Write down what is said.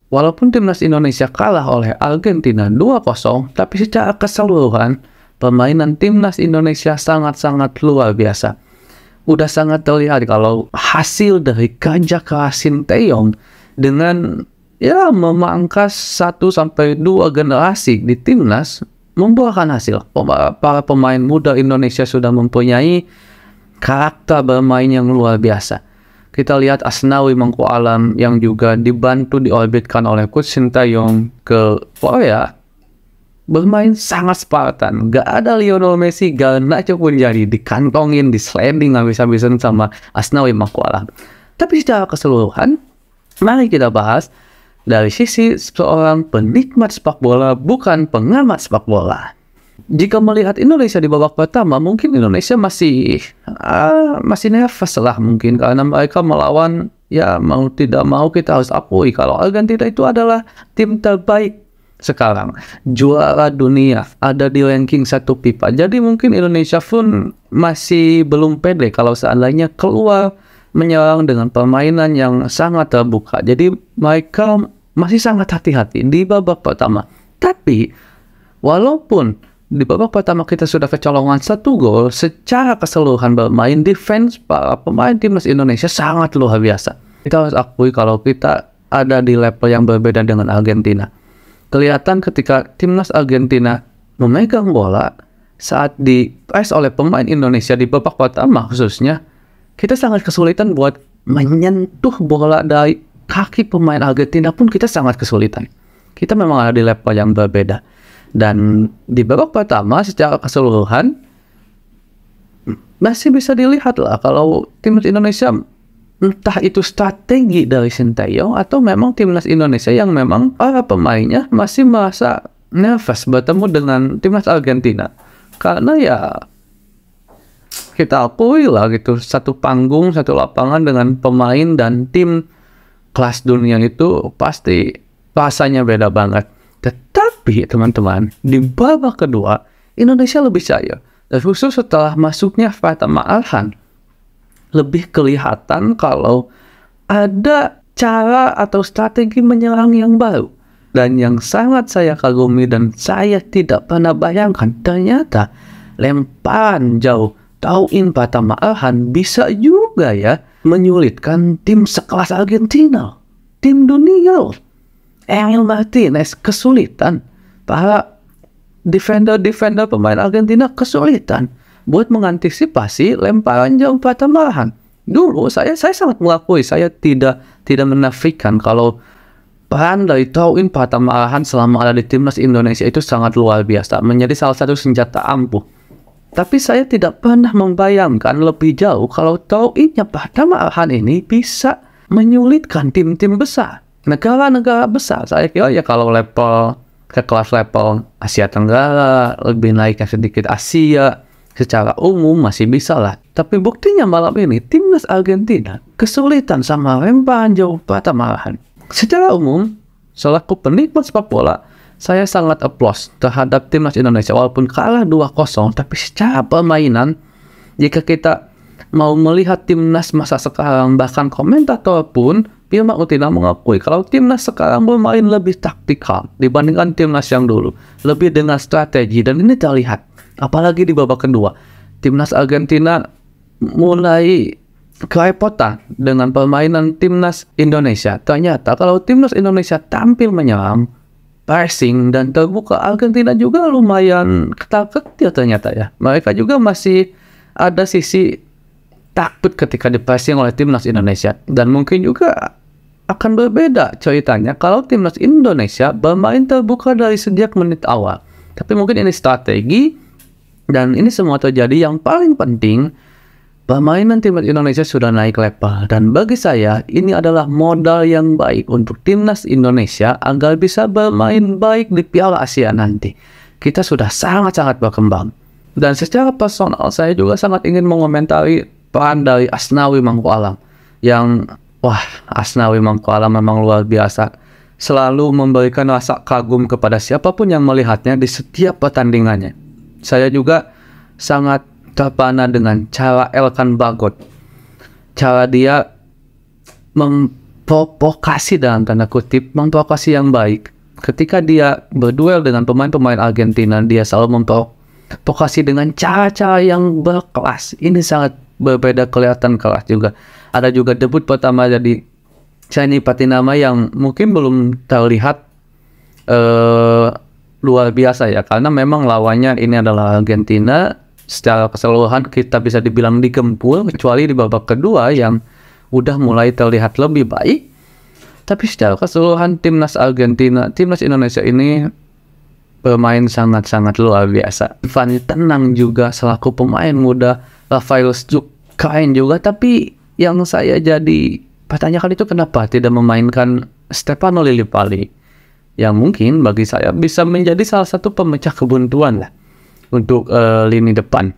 Walaupun timnas Indonesia kalah oleh Argentina 2-0, tapi secara keseluruhan permainan timnas Indonesia sangat-sangat luar biasa. Udah sangat terlihat kalau hasil dari kerja keras Sinteyong dengan ya memangkas 1-2 generasi di timnas membuahkan hasil. Para pemain muda Indonesia sudah mempunyai karakter bermain yang luar biasa. Kita lihat Asnawi Mangku Alam yang juga dibantu diorbitkan oleh Coach Sinteyong ke Korea, bermain sangat Spartan. Gak ada Lionel Messi, Garnacho pun jadi dikantongin, di sliding habis-habisan sama Asnawi Mangku Alam. Tapi secara keseluruhan, mari kita bahas dari sisi seorang penikmat sepak bola, bukan pengamat sepak bola. Jika melihat Indonesia di babak pertama, mungkin Indonesia masih nervous lah mungkin, karena mereka melawan, ya mau tidak mau kita harus akui kalau Argentina itu adalah tim terbaik sekarang, juara dunia, ada di ranking 1 FIFA. Jadi mungkin Indonesia pun masih belum pede kalau seandainya keluar menyerang dengan permainan yang sangat terbuka. Jadi mereka masih sangat hati-hati di babak pertama. Tapi walaupun di babak pertama kita sudah kecolongan 1 gol, secara keseluruhan bermain defense para pemain timnas Indonesia sangat luar biasa. Kita harus akui kalau kita ada di level yang berbeda dengan Argentina. Kelihatan ketika timnas Argentina memegang bola saat di-press oleh pemain Indonesia di babak pertama khususnya, kita sangat kesulitan buat menyentuh bola dari kaki pemain Argentina pun kita sangat kesulitan. Kita memang ada di level yang berbeda. Dan di babak pertama secara keseluruhan masih bisa dilihat lah kalau timnas Indonesia, entah itu strategi dari Sinteyong atau memang timnas Indonesia yang memang para pemainnya masih merasa nervous bertemu dengan timnas Argentina. Karena ya kita akui lah gitu, satu panggung, satu lapangan dengan pemain dan tim kelas dunia itu pasti rasanya beda banget. Tetapi teman-teman, di babak kedua Indonesia lebih jaya, dan khusus setelah masuknya Fatima Alhan, lebih kelihatan kalau ada cara atau strategi menyerang yang baru. Dan yang sangat saya kagumi dan saya tidak pernah bayangkan, ternyata lemparan jauh Tauin Fatima Alhan bisa juga ya menyulitkan tim sekelas Argentina, tim dunia. Angel Martinez kesulitan, para defender pemain Argentina kesulitan buat mengantisipasi lemparan jauh Fatima Alhan. Dulu saya sangat mengakui, saya tidak menafikan kalau peran dari Tauin Fatima Alhan selama ada di timnas Indonesia itu sangat luar biasa, menjadi salah satu senjata ampuh. Tapi saya tidak pernah membayangkan lebih jauh kalau Tauinnya Fatima Alhan ini bisa menyulitkan tim-tim besar, negara-negara besar. Saya kira ya kalau level ke kelas level Asia Tenggara, lebih naiknya sedikit Asia, secara umum masih bisa lah. Tapi buktinya malam ini timnas Argentina kesulitan sama lemparan jauh Fatima Alhan. Secara umum, selaku penikmat sepak bola, saya sangat applause terhadap timnas Indonesia. Walaupun kalah 2-0, tapi secara permainan, jika kita mau melihat timnas masa sekarang, bahkan komentator pun Bima Utina mengakui kalau timnas sekarang bermain lebih taktikal dibandingkan timnas yang dulu, lebih dengan strategi, dan ini terlihat apalagi di babak kedua. Timnas Argentina mulai kerepotan dengan permainan timnas Indonesia. Ternyata kalau timnas Indonesia tampil menyerang, pressing dan terbuka, Argentina juga lumayan ketar-ketir ternyata ya. Mereka juga masih ada sisi takut ketika di-pressing oleh timnas Indonesia. Dan mungkin juga akan berbeda ceritanya kalau timnas Indonesia bermain terbuka dari sejak menit awal. Tapi mungkin ini strategi, dan ini semua terjadi. Yang paling penting, permainan timnas Indonesia sudah naik level. Dan bagi saya, ini adalah modal yang baik untuk timnas Indonesia agar bisa bermain baik di Piala Asia nanti. Kita sudah sangat-sangat berkembang. Dan secara personal, saya juga sangat ingin mengomentari peran dari Asnawi Mangku Alam. Yang, Asnawi Mangku Alam memang luar biasa. Selalu memberikan rasa kagum kepada siapapun yang melihatnya di setiap pertandingannya. Saya juga sangat terpana dengan cara Elkan Bagot. Cara dia memprovokasi dalam tanda kutip, memprovokasi yang baik. Ketika dia berduel dengan pemain-pemain Argentina, dia selalu memprovokasi dengan cara-cara yang berkelas. Ini sangat berbeda, kelihatan kelas juga. Ada juga debut pertama jadi Gianni Patinama yang mungkin belum terlihat luar biasa ya, karena memang lawannya ini adalah Argentina. Secara keseluruhan kita bisa dibilang digempur, kecuali di babak kedua yang udah mulai terlihat lebih baik. Tapi secara keseluruhan timnas Argentina, timnas Indonesia ini bermain sangat-sangat luar biasa. Ivan tenang juga selaku pemain muda, Rafael Struijk keren juga. Tapi yang saya jadi pertanyakan itu kenapa tidak memainkan Stefano Lillipali, yang mungkin bagi saya bisa menjadi salah satu pemecah kebuntuan lah untuk lini depan.